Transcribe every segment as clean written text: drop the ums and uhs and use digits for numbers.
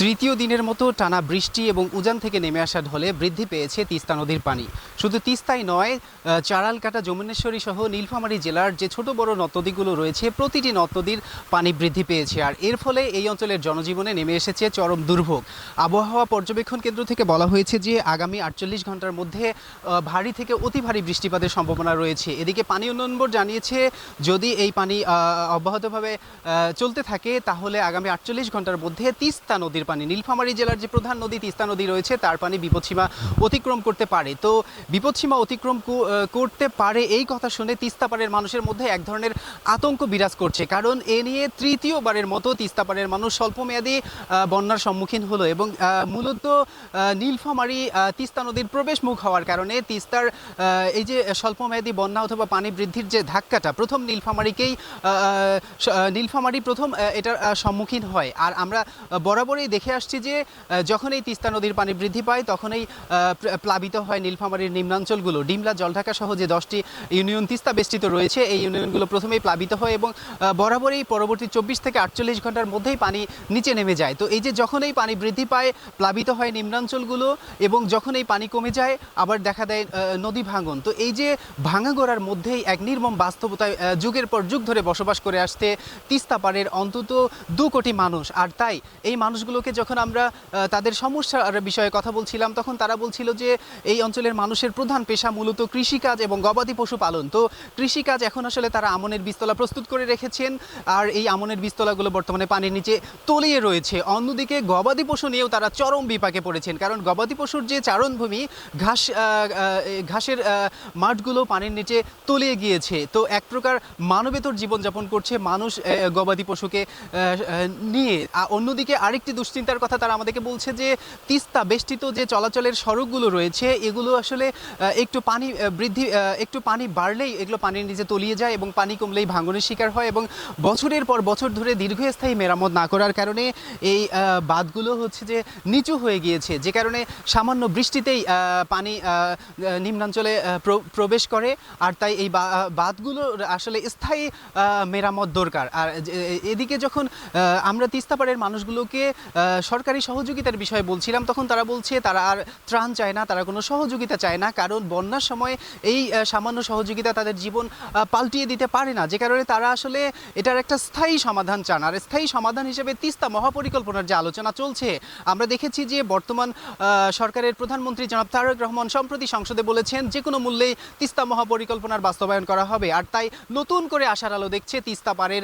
তৃতীয় দিনের মতো টানা বৃষ্টি এবং উজান থেকে নেমে আসা ঢলে বৃদ্ধি পেয়েছে তিস্তা নদীর পানি। শুধু তিস্তাই নয়, চারালকাটা, যমুনেশ্বরী সহ নীলফামারী জেলার যে ছোট বড় নদ নদীগুলো রয়েছে প্রতিটি নদ নদীর পানি বৃদ্ধি পেয়েছে। আর এর ফলে এই অঞ্চলের জনজীবনে নেমে এসেছে চরম দুর্ভোগ। আবহাওয়া পর্যবেক্ষণ কেন্দ্র থেকে বলা হয়েছে যে আগামী 48 ঘন্টার মধ্যে ভারী থেকে অতি ভারী বৃষ্টিপাতের সম্ভাবনা রয়েছে। এদিকে পানি উন্নয়ন বোর্ড জানিয়েছে যদি এই পানি অব্যাহতভাবে চলতে থাকে তাহলে আগামী 48 ঘন্টার মধ্যে তিস্তা নদীর পানি, নীলফামারী জেলার যে প্রধান নদী তিস্তা নদী রয়েছে তার পানি বিপদসীমা অতিক্রম করতে পারে। তো বিপদসীমা অতিক্রম করতে পারে এই কথা শুনে তিস্তা পাড়ের মানুষের মধ্যে এক ধরনের আতঙ্ক বিরাজ করছে, কারণ এ নিয়ে তৃতীয়বারের মতো তিস্তা পাড়ের মানুষ স্বল্পমেয়াদী বন্যার সম্মুখীন হলো এবং মূলত নীলফামারী তিস্তা নদীর প্রবেশ মুখ হওয়ার কারণে তিস্তার এই যে স্বল্পমেয়াদী বন্যা অথবা পানি বৃদ্ধির যে ধাক্কাটা প্রথম নীলফামারী প্রথম এটার সম্মুখীন হয়। আর আমরা বরাবরই দেখে আসছি যে যখন এই তিস্তা নদীর পানি বৃদ্ধি পায় তখনই প্লাবিত হয় নীলফামারীর নিম্নাঞ্চলগুলো। ডিমলা, জলঢাকা সহ যে 10টি ইউনিয়ন তিস্তা বেষ্টিত রয়েছে এই ইউনিয়নগুলো প্রথমেই প্লাবিত হয় এবং বরাবরই পরবর্তী 24 থেকে 48 ঘন্টার মধ্যেই পানি নিচে নেমে যায়। তো এই যে যখন এই পানি বৃদ্ধি পায় প্লাবিত হয় নিম্নাঞ্চলগুলো এবং যখন এই পানি কমে যায় আবার দেখা দেয় নদী ভাঙন। তো এই যে ভাঙাগড়ার মধ্যেই এক নির্মম বাস্তবতায় যুগের পর যুগ ধরে বসবাস করে আসতে তিস্তা পাড়ের অন্তত 2 কোটি মানুষ। আর তাই এই মানুষগুলোকে যখন আমরা তাদের সমস্যার বিষয়ে কথা বলছিলাম তখন তারা বলছিল যে এই অঞ্চলের মানুষের প্রধান পেশা মূলত কৃষিকাজ এবং গবাদি পশু পালন। তো কৃষিকাজ এখন আসলে তারা আমনের বীজতলা প্রস্তুত করে রেখেছেন আর এই আমনের বীজতলাগুলো বর্তমানে পানির নিচে তলিয়ে রয়েছে। অন্যদিকে গবাদি পশু নিয়েও তারা চরম বিপাকে পড়েছেন, কারণ গবাদি পশুর যে চারণভূমি ঘাসের মাঠগুলো পানির নিচে তলিয়ে গিয়েছে। তো এক প্রকার মানবেতর জীবনযাপন করছে মানুষ গবাদি পশুকে নিয়ে। অন্যদিকে আরেকটি দুশ্চিন্তার কথা তারা আমাদেরকে বলছে যে তিস্তা বেষ্টিত যে চলাচলের সড়কগুলো রয়েছে এগুলো আসলে একটু পানি বাড়লেই এগুলো পানির নিচে তলিয়ে যায় এবং পানি কমলেই ভাঙনের শিকার হয় এবং বছরের পর বছর ধরে দীর্ঘস্থায়ী মেরামত না করার কারণে এই বাঁধগুলো হচ্ছে যে নিচু হয়ে গিয়েছে, যে কারণে সামান্য বৃষ্টিতেই পানি নিম্নাঞ্চলে প্রবেশ করে। আর তাই এই বাঁধগুলো আসলে স্থায়ী মেরামত দরকার। আর এদিকে যখন আমরা তিস্তা পাড়ের মানুষগুলোকে সরকারি সহযোগিতার বিষয়ে বলছিলাম তখন তারা বলছে তারা আর ত্রাণ চায় না, তারা কোনো সহযোগিতা চায় না, কারণ বন্যার সময় এই সামান্য সহযোগিতা তাদের জীবন পাল্টিয়ে দিতে পারে না, যে কারণে তারা আসলে এটার একটা স্থায়ী সমাধান চান। আর স্থায়ী সমাধান হিসেবে তিস্তা মহাপরিকল্পনার যে আলোচনা চলছে আমরা দেখেছি যে বর্তমান সরকারের প্রধানমন্ত্রী জনাব তারেক রহমান সম্প্রতি সংসদে বলেছেন যে কোনো মূল্যেই তিস্তা মহাপরিকল্পনার বাস্তবায়ন করা হবে। আর তাই নতুন করে আশার আলো দেখছে তিস্তা পাড়ের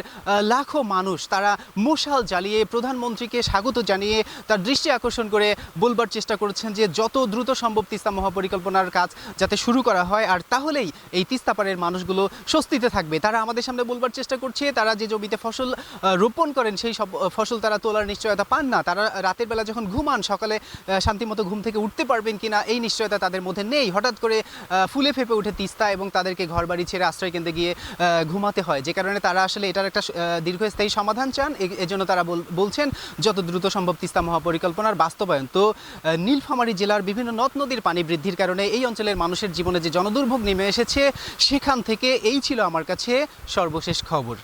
লাখো মানুষ। তারা মশাল জ্বালিয়ে প্রধানমন্ত্রীকে স্বাগত জানিয়ে তার দৃষ্টি আকর্ষণ করে বলবার চেষ্টা করছেন যে যত দ্রুত সম্ভব তিস্তা মহাপরিকল্পনার কাজ যাতে শুরু করা হয়, আর তাহলেই এই তিস্তা পাড়ের মানুষগুলো স্বস্তিতে থাকবে। তারা আমাদের সামনে বলবার চেষ্টা করছে তারা যে জমিতে ফসল রোপণ করেন সেই সব ফসল তারা তোলার নিশ্চয়তা পান না। তারা রাতের বেলা যখন ঘুমান সকালে শান্তিমতো ঘুম থেকে উঠতে পারবেন কিনা এই নিশ্চয়তা তাদের মধ্যে নেই। হঠাৎ করে ফুলে ফেপে উঠে তিস্তা এবং তাদেরকে ঘরবাড়ি ছেড়ে আশ্রয় কেন্দ্রে গিয়ে ঘুমাতে হয়, যে কারণে তারা আসলে এটার একটা দীর্ঘস্থায়ী সমাধান চান। এজন্য তারা বলছেন যত দ্রুত সম্ভব তিস্তা মহাপরিকল্পনার বাস্তবায়ন। তো নীলফামারী জেলার বিভিন্ন নদ নদীর পানি বৃদ্ধির কারণে এই অঞ্চলের মানুষের জীবনে যে জনদুর্ভোগ নেমে এসেছে সেখান থেকে এই ছিল আমার কাছে সর্বশেষ খবর।